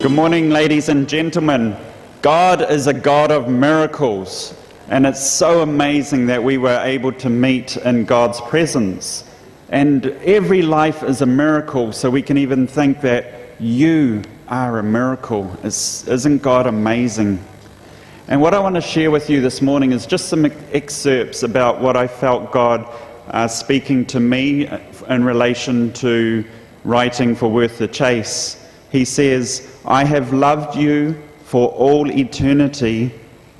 Good morning, ladies and gentlemen. God is a God of miracles, and it's so amazing that we were able to meet in God's presence. And every life is a miracle, so we can even think that you are a miracle. Isn't God amazing? And what I want to share with you this morning is just some excerpts about what I felt God speaking to me in relation to writing for Worth the Chase. He says, "I have loved you for all eternity,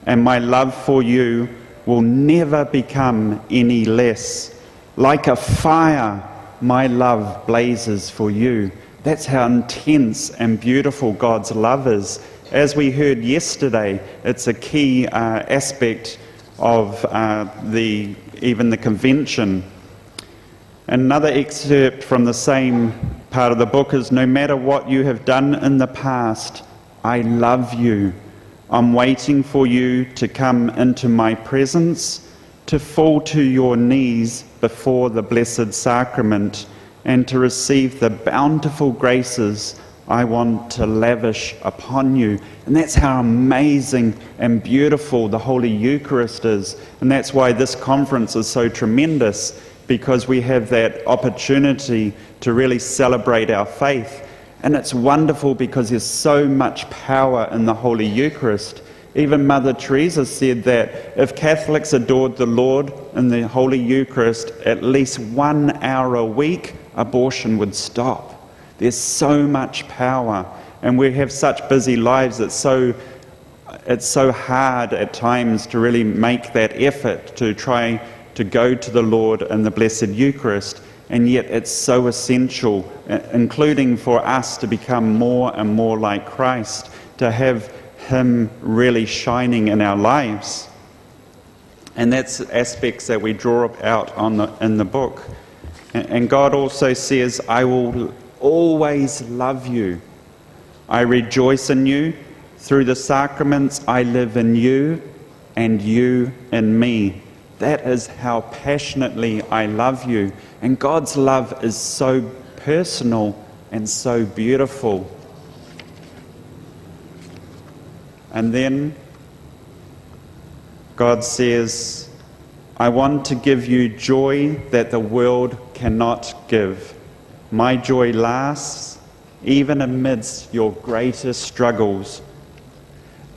and my love for you will never become any less. Like a fire, my love blazes for you." That's how intense and beautiful God's love is. As we heard yesterday, it's a key aspect of even the convention. Another excerpt from the same part of the book is, "No matter what you have done in the past, I love you. I'm waiting for you to come into my presence, to fall to your knees before the Blessed Sacrament, and to receive the bountiful graces I want to lavish upon you." And that's how amazing and beautiful the Holy Eucharist is. And that's why this conference is so tremendous, because we have that opportunity to really celebrate our faith. And it's wonderful because there's so much power in the Holy Eucharist. Even Mother Teresa said that if Catholics adored the Lord in the Holy Eucharist at least 1 hour a week, abortion would stop. There's so much power, and we have such busy lives. It's so hard at times to really make that effort to try to go to the Lord in the Blessed Eucharist, and yet it's so essential, including for us to become more and more like Christ, to have Him really shining in our lives. And that's aspects that we draw out in the book. And God also says, "I will always love you. I rejoice in you. Through the sacraments I live in you, and you in me. That is how passionately I love you." And God's love is so personal and so beautiful. And then God says, "I want to give you joy that the world cannot give. My joy lasts even amidst your greatest struggles."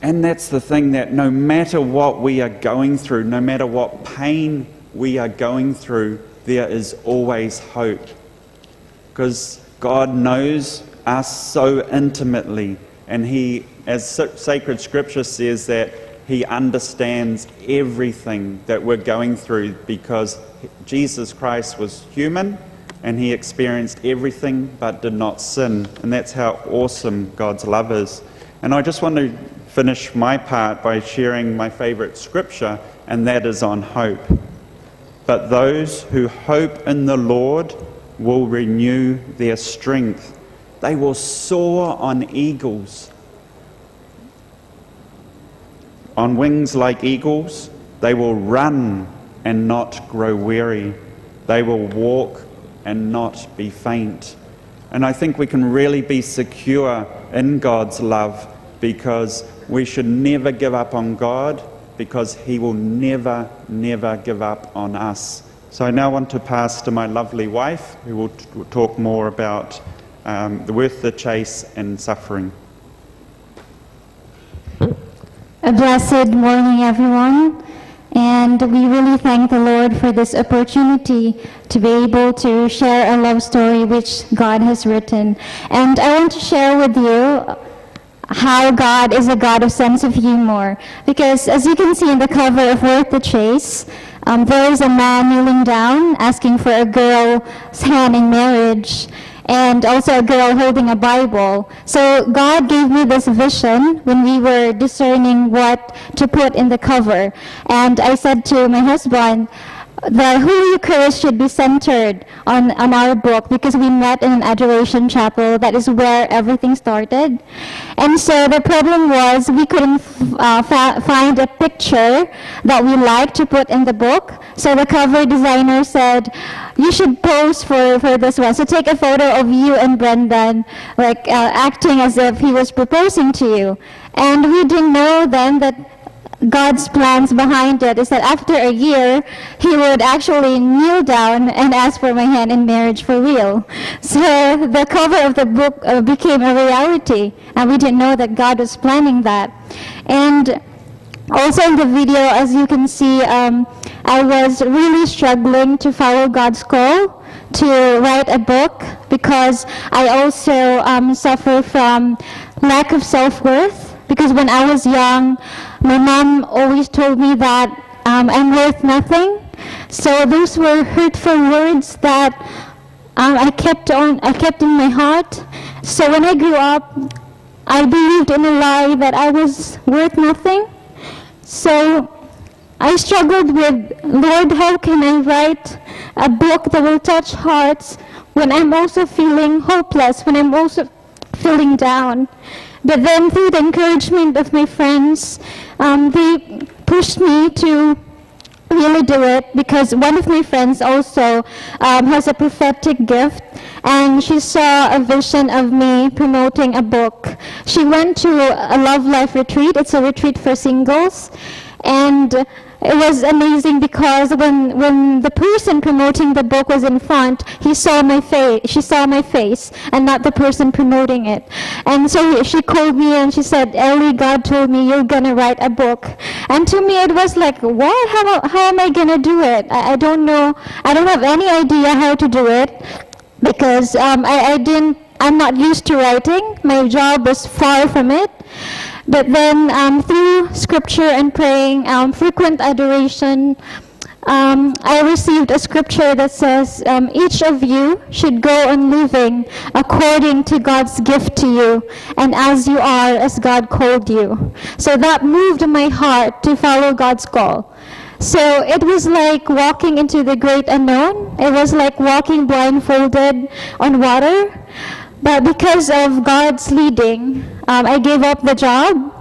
And that's the thing, that no matter what we are going through, no matter what pain we are going through, there is always hope. Because God knows us so intimately, and He, as sacred scripture says, that He understands everything that we're going through, because Jesus Christ was human and He experienced everything but did not sin. And that's how awesome God's love is. And I just want to finish my part by sharing my favorite scripture, and that is on hope. "But those who hope in the Lord will renew their strength. They will soar on eagles. On wings like eagles, they will run and not grow weary. They will walk and not be faint." And I think we can really be secure in God's love, because we should never give up on God, because He will never, never give up on us. So I now want to pass to my lovely wife, who will talk more about the worth the chase and suffering. A blessed morning, everyone. And we really thank the Lord for this opportunity to be able to share a love story which God has written. And I want to share with you how God is a God of sense of humor. Because as you can see in the cover of Worth the Chase, there is a man kneeling down asking for a girl's hand in marriage, and also a girl holding a Bible. So God gave me this vision when we were discerning what to put in the cover. And I said to my husband, the Holy Eucharist should be centered on our book, because we met in an adoration chapel. That is where everything started. And so the problem was we couldn't find a picture that we liked to put in the book. So the cover designer said, you should pose for this one. So take a photo of you and Brendan, like acting as if he was proposing to you. And we didn't know then that God's plans behind it is that after a year, he would actually kneel down and ask for my hand in marriage for real. So the cover of the book became a reality, and we didn't know that God was planning that. And also in the video, as you can see, I was really struggling to follow God's call to write a book, because I also suffer from lack of self-worth. Because when I was young, my mom always told me that I'm worth nothing. So those were hurtful words that I kept in my heart. So when I grew up, I believed in a lie that I was worth nothing. So I struggled with, Lord, how can I write a book that will touch hearts when I'm also feeling hopeless, when I'm also feeling down? But then through the encouragement of my friends, they pushed me to really do it, because one of my friends also has a prophetic gift, and she saw a vision of me promoting a book. She went to a Love Life retreat. It's a retreat for singles, and it was amazing because when the person promoting the book was in front, she saw my face, and not the person promoting it. And so she called me and she said, "Elly, God told me you're gonna write a book." And to me it was like, what? How am I gonna do it? I don't know. I don't have any idea how to do it, because I'm not used to writing. My job was far from it. But then through scripture and praying, frequent adoration, I received a scripture that says, each of you should go on living according to God's gift to you, and as you are, as God called you. So that moved my heart to follow God's call. So it was like walking into the great unknown. It was like walking blindfolded on water. But because of God's leading, I gave up the job,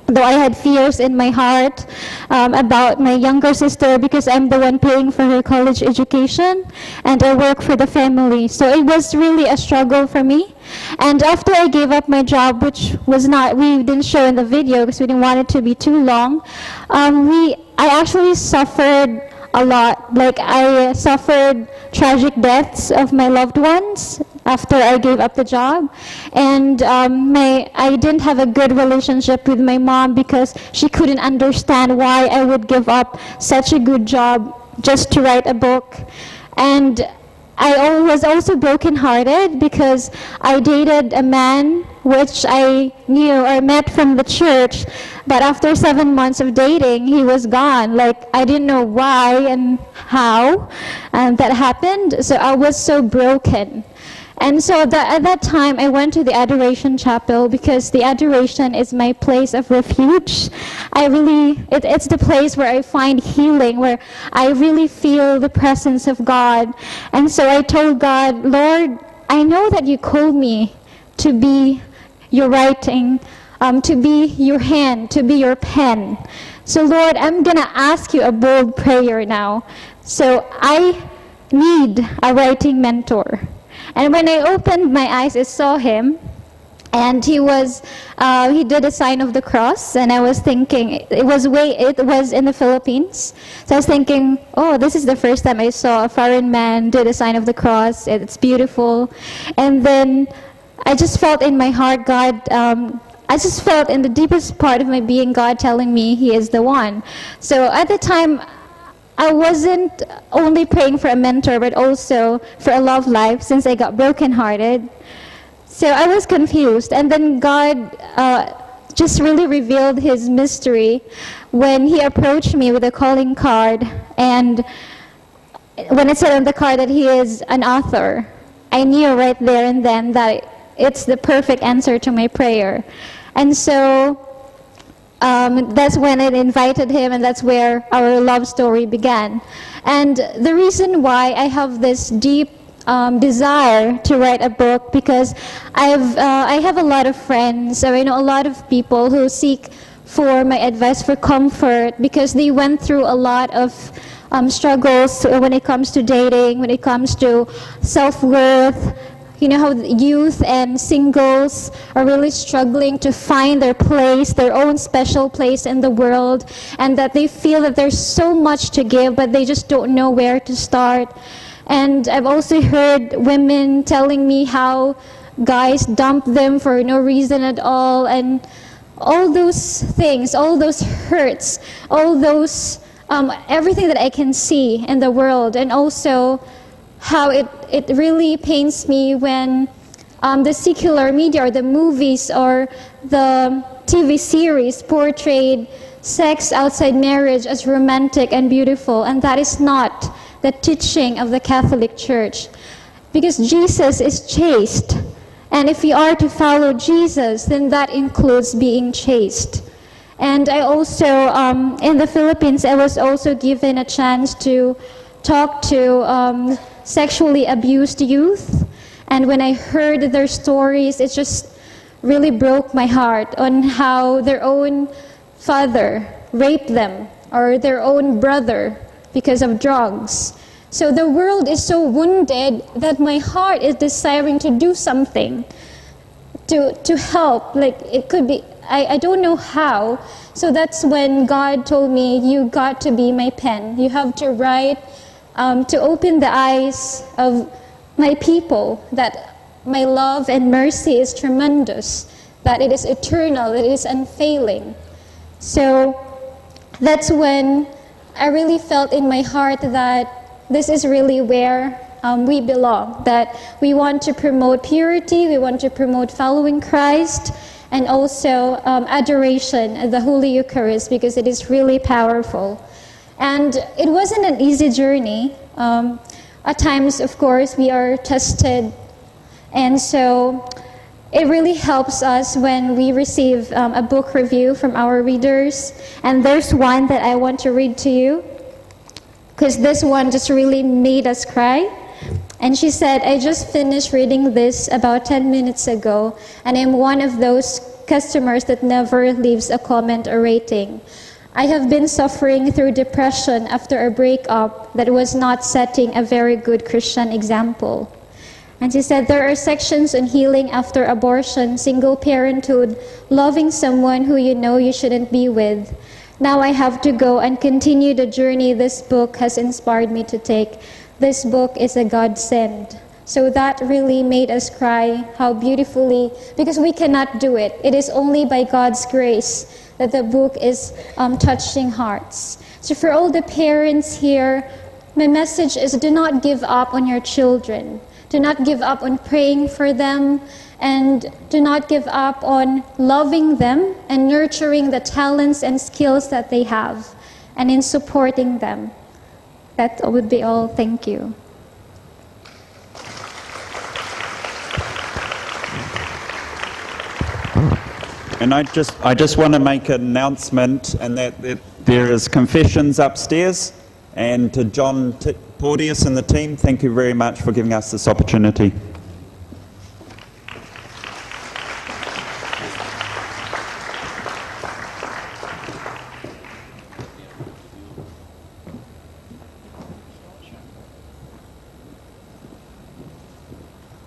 though I had fears in my heart about my younger sister, because I'm the one paying for her college education, and I work for the family. So it was really a struggle for me. And after I gave up my job, which we didn't show in the video because we didn't want it to be too long, I actually suffered a lot. Like, I suffered tragic deaths of my loved ones after I gave up the job, and I didn't have a good relationship with my mom, because she couldn't understand why I would give up such a good job just to write a book. And I was also brokenhearted because I dated a man which I knew or met from the church, but after 7 months of dating, he was gone. Like, I didn't know why and how that happened, so I was so broken. And so at that time, I went to the Adoration Chapel, because the Adoration is my place of refuge. It's the place where I find healing, where I really feel the presence of God. And so I told God, Lord, I know that you called me to be your writing, to be your hand, to be your pen. So Lord, I'm going to ask you a bold prayer now. So I need a writing mentor. And when I opened my eyes, I saw him, and he did a sign of the cross, and I was thinking, it was in the Philippines. So I was thinking, oh, this is the first time I saw a foreign man did a sign of the cross. It's beautiful. And then I just felt in my heart, I just felt in the deepest part of my being, God telling me he is the one. So at the time, I wasn't only praying for a mentor, but also for a love life, since I got brokenhearted. So I was confused. And then God just really revealed his mystery when he approached me with a calling card. And when it said on the card that he is an author, I knew right there and then that it's the perfect answer to my prayer. And so that's when I invited him, and that's where our love story began. And the reason why I have this deep desire to write a book, because I have a lot of friends, or I know a lot of people who seek for my advice, for comfort, because they went through a lot of struggles when it comes to dating, when it comes to self-worth. You know how youth and singles are really struggling to find their place, their own special place in the world, and that they feel that there's so much to give, but they just don't know where to start. And I've also heard women telling me how guys dump them for no reason at all, and all those things, all those hurts, all those, everything that I can see in the world, and also how it really pains me when the secular media or the movies or the TV series portrayed sex outside marriage as romantic and beautiful, and that is not the teaching of the Catholic Church. Because Jesus is chaste, and if we are to follow Jesus, then that includes being chaste. And I also, in the Philippines, I was also given a chance to talk to sexually abused youth, and when I heard their stories, it just really broke my heart on how their own father raped them, or their own brother, because of drugs. So the world is so wounded that my heart is desiring to do something to help. Like, it could be, I don't know how. So that's when God told me, you got to be my pen. You have to write, to open the eyes of my people, that my love and mercy is tremendous, that it is eternal, that it is unfailing. So that's when I really felt in my heart that this is really where we belong, that we want to promote purity, we want to promote following Christ, and also adoration of the Holy Eucharist, because it is really powerful. And it wasn't an easy journey. At times, of course, we are tested. And so it really helps us when we receive a book review from our readers. And there's one that I want to read to you, because this one just really made us cry. And she said, I just finished reading this about 10 minutes ago, and I'm one of those customers that never leaves a comment or rating. I have been suffering through depression after a breakup that was not setting a very good Christian example. And she said, there are sections on healing after abortion, single parenthood, loving someone who you know you shouldn't be with. Now I have to go and continue the journey this book has inspired me to take. This book is a godsend. So that really made us cry, how beautifully, because we cannot do it. It is only by God's grace that the book is touching hearts. So for all the parents here, my message is, do not give up on your children. Do not give up on praying for them, and do not give up on loving them and nurturing the talents and skills that they have, and in supporting them. That would be all. Thank you. And I just want to make an announcement, and that there is confessions upstairs. And to John Porteous and the team, thank you very much for giving us this opportunity.